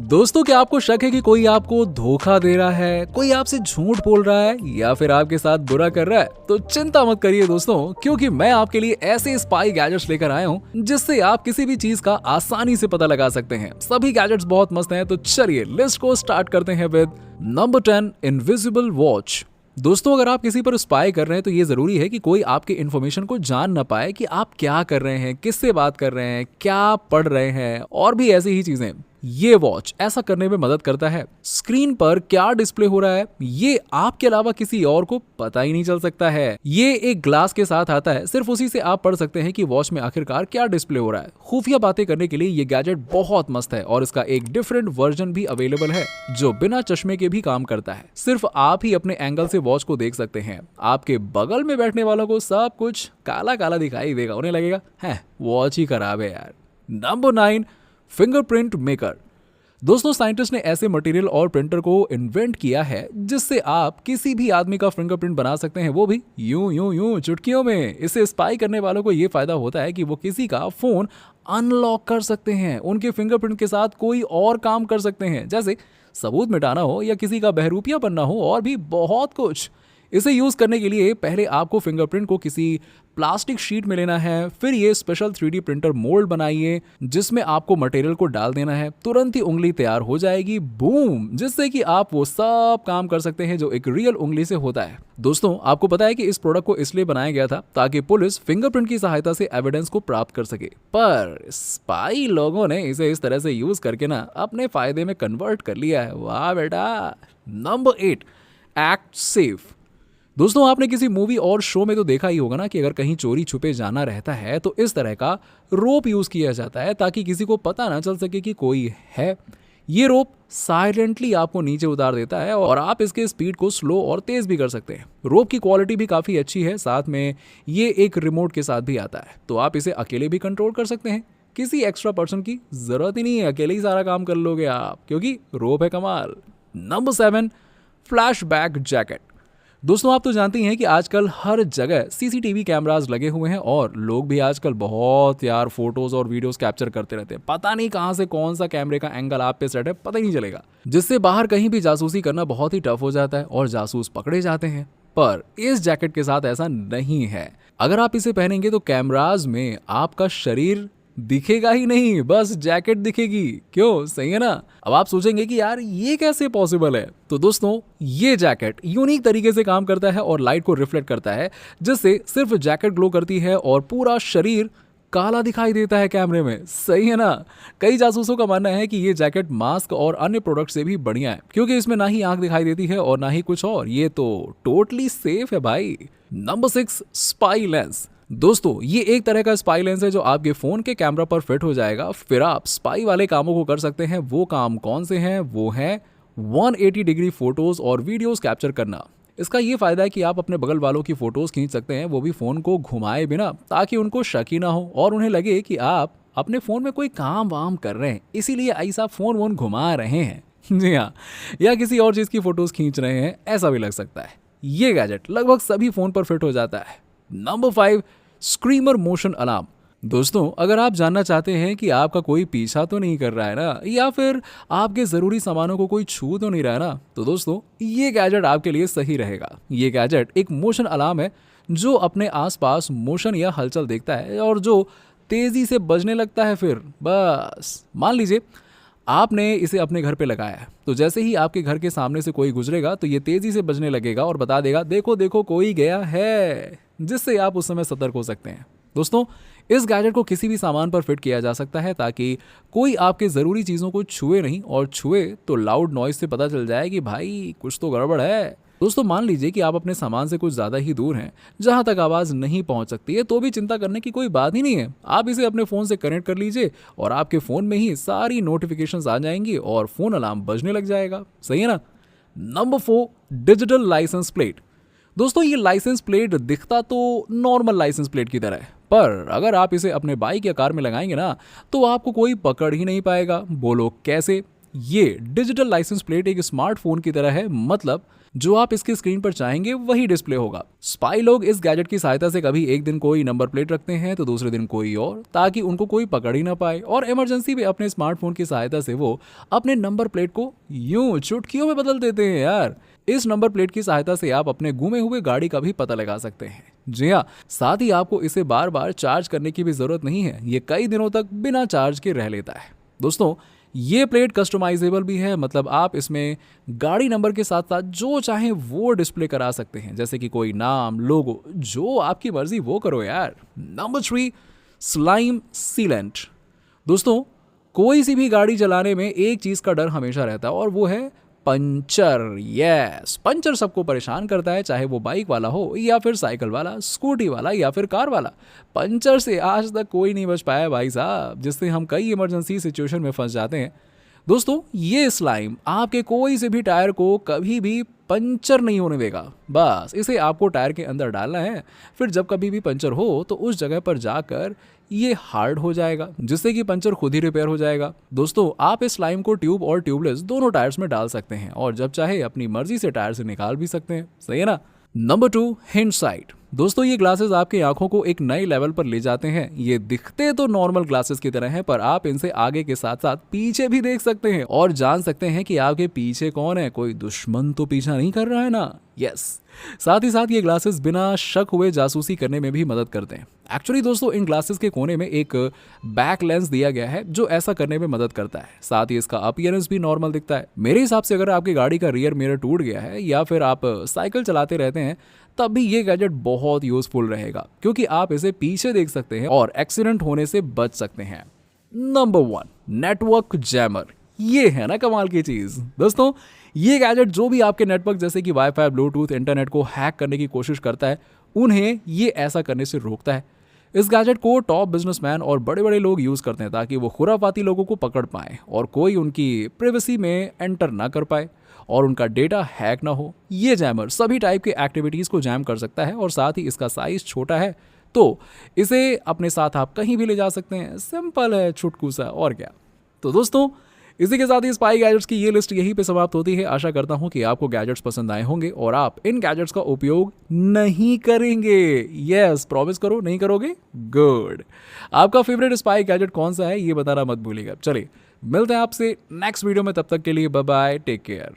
दोस्तों, क्या आपको शक है कि कोई आपको धोखा दे रहा है, कोई आपसे झूठ बोल रहा है या फिर आपके साथ बुरा कर रहा है? तो चिंता मत करिए दोस्तों, क्योंकि मैं आपके लिए ऐसे स्पाई गैजेट्स लेकर आया हूं जिससे आप किसी भी चीज का आसानी से पता लगा सकते हैं। सभी गैजेट्स बहुत मस्त हैं, तो चलिए लिस्ट को स्टार्ट करते हैं विद नंबर 10, इनविजिबल वॉच। दोस्तों, अगर आप किसी पर स्पाई कर रहे हैं तो ये जरूरी है कि कोई आपके इन्फॉर्मेशन को जान ना पाए कि आप क्या कर रहे हैं, किससे बात कर रहे हैं, क्या पढ़ रहे हैं और भी ऐसी ही चीजें। ये वॉच ऐसा करने में मदद करता है। स्क्रीन पर क्या डिस्प्ले हो रहा है ये आपके अलावा किसी और को पता ही नहीं चल सकता है। ये एक ग्लास के साथ आता है, सिर्फ उसी से आप पढ़ सकते हैं कि वॉच में आखिरकार क्या डिस्प्ले हो रहा है। खुफिया बातें करने के लिए ये गैजेट बहुत मस्त है और इसका एक डिफरेंट वर्जन भी अवेलेबल है जो बिना चश्मे के भी काम करता है। सिर्फ आप ही अपने एंगल से वॉच को देख सकते हैं। आपके बगल में बैठने वालों को सब कुछ काला काला दिखाई देगा, उन्हें लगेगा है वॉच ही खराब है यार। Number 9, fingerprint maker. दोस्तों, साइंटिस्ट ने ऐसे मटेरियल और प्रिंटर को इन्वेंट किया है जिससे आप किसी भी आदमी का फिंगरप्रिंट बना सकते हैं, वो भी यूं यूं यूं चुटकियों में। इसे स्पाई करने वालों को ये फायदा होता है कि वो किसी का फोन अनलॉक कर सकते हैं, उनके फिंगरप्रिंट के साथ कोई और काम कर सकते हैं, जैसे सबूत मिटाना हो या किसी का बहरूपिया बनना हो और भी बहुत कुछ। इसे यूज करने के लिए पहले आपको फिंगरप्रिंट को किसी प्लास्टिक शीट में लेना है, फिर ये स्पेशल 3D प्रिंटर मोल्ड बनाइए जिसमें आपको मटेरियल को डाल देना है। तुरंत ही उंगली तैयार हो जाएगी, बूम, जिससे कि आप वो सब काम कर सकते हैं जो एक रियल उंगली से होता है। दोस्तों, आपको पता है कि इस प्रोडक्ट को इसलिए बनाया गया था ताकि पुलिस फिंगरप्रिंट की सहायता से एविडेंस को प्राप्त कर सके, पर स्पाई लोगों ने इसे इस तरह से यूज करके ना अपने फायदे में कन्वर्ट कर लिया है। वाह बेटा। Number 8, act safe. दोस्तों, आपने किसी मूवी और शो में तो देखा ही होगा ना कि अगर कहीं चोरी छुपे जाना रहता है तो इस तरह का रोप यूज किया जाता है ताकि किसी को पता ना चल सके कि कोई है। ये रोप साइलेंटली आपको नीचे उतार देता है और आप इसके स्पीड को स्लो और तेज भी कर सकते हैं। रोप की क्वालिटी भी काफी अच्छी है, साथ में ये एक रिमोट के साथ भी आता है, तो आप इसे अकेले भी कंट्रोल कर सकते हैं। किसी एक्स्ट्रा पर्सन की जरूरत ही नहीं है, अकेले ही सारा काम कर लोगे आप, क्योंकि रोप है कमाल। Number 7, flashback jacket. दोस्तों, आप तो जानते ही हैं कि आजकल हर जगह सीसीटीवी कैमरास लगे हुए हैं और लोग भी आजकल बहुत यार फोटोज और वीडियोस कैप्चर करते रहते हैं। पता नहीं कहां से कौन सा कैमरे का एंगल आप पे सेट है, पता ही नहीं चलेगा, जिससे बाहर कहीं भी जासूसी करना बहुत ही टफ हो जाता है और जासूस पकड़े जाते हैं। पर इस जैकेट के साथ ऐसा नहीं है। अगर आप इसे पहनेंगे तो कैमराज में आपका शरीर दिखेगा ही नहीं, बस जैकेट दिखेगी। क्यों, सही है ना? अब आप सोचेंगे कि यार ये कैसे पॉसिबल है, तो दोस्तों ये जैकेट यूनिक तरीके से काम करता है और लाइट को रिफ्लेक्ट करता है, जिससे सिर्फ जैकेट ग्लो करती है और पूरा शरीर काला दिखाई देता है कैमरे में। सही है ना? कई जासूसों का मानना है कि ये जैकेट मास्क और अन्य प्रोडक्ट से भी बढ़िया है, क्योंकि इसमें ना ही आंख दिखाई देती है और ना ही कुछ और। ये तो टोटली सेफ है भाई। Number 6, spy lens. दोस्तों, ये एक तरह का स्पाई लेंस है जो आपके फोन के कैमरा पर फिट हो जाएगा, फिर आप स्पाई वाले कामों को कर सकते हैं। वो काम कौन से हैं? वो है 180 डिग्री फोटोज और वीडियोस कैप्चर करना। इसका ये फायदा है कि आप अपने बगल वालों की फोटोज खींच सकते हैं, वो भी फोन को घुमाए बिना, ताकि उनको शक ही ना हो और उन्हें लगे कि आप अपने फोन में कोई काम वाम कर रहे हैं, इसीलिए ऐसा फोन वोन घुमा रहे हैं। जी हाँ, या किसी और चीज की फोटोज खींच रहे हैं, ऐसा भी लग सकता है। ये गैजेट लगभग सभी फोन पर फिट हो जाता है। Number 5, screamer motion alarm. दोस्तों, अगर आप जानना चाहते हैं कि आपका कोई पीछा तो नहीं कर रहा है ना, या फिर आपके जरूरी सामानों को कोई छू तो नहीं रहा है ना, तो दोस्तों ये गैजेट आपके लिए सही रहेगा। ये गैजेट एक मोशन अलार्म है जो अपने आसपास मोशन या हलचल देखता है और जो तेजी से बजने लगता है। फिर बस मान लीजिए आपने इसे अपने घर पे लगाया है, तो जैसे ही आपके घर के सामने से कोई गुजरेगा तो ये तेजी से बजने लगेगा और बता देगा देखो देखो कोई गया है, जिससे आप उस समय सतर्क हो सकते हैं। दोस्तों, इस गैजेट को किसी भी सामान पर फिट किया जा सकता है ताकि कोई आपके ज़रूरी चीज़ों को छुए नहीं, और छुए तो लाउड नॉइज से पता चल जाए कि भाई कुछ तो गड़बड़ है। दोस्तों, मान लीजिए कि आप अपने सामान से कुछ ज़्यादा ही दूर हैं, जहां तक आवाज़ नहीं पहुंच सकती है, तो भी चिंता करने की कोई बात ही नहीं है। आप इसे अपने फ़ोन से कनेक्ट कर लीजिए और आपके फ़ोन में ही सारी नोटिफिकेशंस आ जाएंगी और फ़ोन अलार्म बजने लग जाएगा। सही है ना? Number 4, digital licence plate. दोस्तों, ये लाइसेंस प्लेट दिखता तो नॉर्मल लाइसेंस प्लेट की तरह है, पर अगर आप इसे अपने बाइक या कार में लगाएंगे ना तो आपको कोई पकड़ ही नहीं पाएगा। बोलो कैसे? ये डिजिटल लाइसेंस प्लेट एक स्मार्टफोन की तरह है, मतलब जो आप इसकी स्क्रीन पर चाहेंगे वही डिस्प्ले होगा। स्पाई लोग इस गैजेट की सहायता से कभी एक दिन कोई नंबर प्लेट रखते हैं तो दूसरे दिन कोई और, ताकि उनको कोई पकड़ ही ना पाए, और इमरजेंसी में अपने स्मार्टफोन की सहायता से वो अपने नंबर प्लेट को यूं चुटकियों में बदल देते हैं यार। इस नंबर प्लेट की सहायता से आप अपने गुमे हुए गाड़ी का भी पता लगा सकते हैं। जी हाँ, साथ ही आपको इसे बार बार चार्ज करने की भी जरूरत नहीं है, ये कई दिनों तक बिना चार्ज के रह लेता है। दोस्तों, ये प्लेट कस्टमाइजेबल भी है, मतलब आप इसमें गाड़ी नंबर के साथ साथ जो चाहें वो डिस्प्ले करा सकते हैं, जैसे कि कोई नाम, लोगो, जो आपकी मर्जी वो करो यार। Number 3, slime sealant. दोस्तों, कोई सी भी गाड़ी चलाने में एक चीज का डर हमेशा रहता है और वो है पंचर। यस, पंचर सबको परेशान करता है, चाहे वो बाइक वाला हो या फिर साइकिल वाला, स्कूटी वाला या फिर कार वाला। पंचर से आज तक कोई नहीं बच पाया भाई साहब, जिससे हम कई इमरजेंसी सिचुएशन में फंस जाते हैं। दोस्तों, ये स्लाइम आपके कोई से भी टायर को कभी भी पंचर नहीं होने देगा। बस इसे आपको टायर के अंदर डालना है, फिर जब कभी भी पंचर हो तो उस जगह पर जाकर ये हार्ड हो जाएगा, जिससे कि पंचर खुद ही रिपेयर हो जाएगा। दोस्तों, आप इस स्लाइम को ट्यूब और ट्यूबलेस दोनों टायर्स में डाल सकते हैं और जब चाहे अपनी मर्जी से टायर से निकाल भी सकते हैं। सही है ना। Number 2, hind site. दोस्तों, ये ग्लासेस आपकी आंखों को एक नए लेवल पर ले जाते हैं। ये दिखते तो नॉर्मल ग्लासेस की तरह हैं, पर आप इनसे आगे के साथ साथ पीछे भी देख सकते हैं और जान सकते हैं कि आपके पीछे कौन है, कोई दुश्मन तो पीछा नहीं कर रहा है ना। यस, साथ ही साथ ये ग्लासेस बिना शक हुए जासूसी करने में भी मदद करते हैं। एक्चुअली दोस्तों, इन ग्लासेस के कोने में एक बैक लेंस दिया गया है जो ऐसा करने में मदद करता है। साथ ही इसका अपीयरेंस भी नॉर्मल दिखता है। मेरे हिसाब से अगर आपकी गाड़ी का रियर मिरर टूट गया है या फिर आप साइकिल चलाते रहते हैं, तब भी ये गैजेट बहुत यूजफुल रहेगा, क्योंकि आप इसे पीछे देख सकते हैं और एक्सीडेंट होने से बच सकते हैं। Number 1, network jammer. ये है ना कमाल की चीज। दोस्तों, ये गैजेट जो भी आपके नेटवर्क जैसे कि वाईफाई, ब्लूटूथ, इंटरनेट को हैक करने की कोशिश करता है, उन्हें ये ऐसा करने से रोकता है। इस गैजेट को टॉप बिजनेसमैन और बड़े बड़े लोग यूज करते हैं ताकि वो खुराफाती लोगों को पकड़ पाए और कोई उनकी प्राइवेसी में एंटर ना कर पाए और उनका डेटा हैक ना हो। ये जैमर सभी टाइप के एक्टिविटीज को जैम कर सकता है और साथ ही इसका साइज छोटा है, तो इसे अपने साथ आप कहीं भी ले जा सकते हैं। सिंपल है, छुटकू सा, और क्या। तो दोस्तों, इसी के साथ ही स्पाई गैजेट्स की ये लिस्ट यहीं पे समाप्त होती है। आशा करता हूं कि आपको गैजेट्स पसंद आए होंगे और आप इन गैजेट्स का उपयोग नहीं करेंगे। यस, प्रॉमिस करो नहीं करोगे। गुड। आपका फेवरेट स्पाई गैजेट कौन सा है ये बताना मत भूलिएगा। चलिए, मिलते हैं आपसे नेक्स्ट वीडियो में, तब तक के लिए बाय बाय, टेक केयर।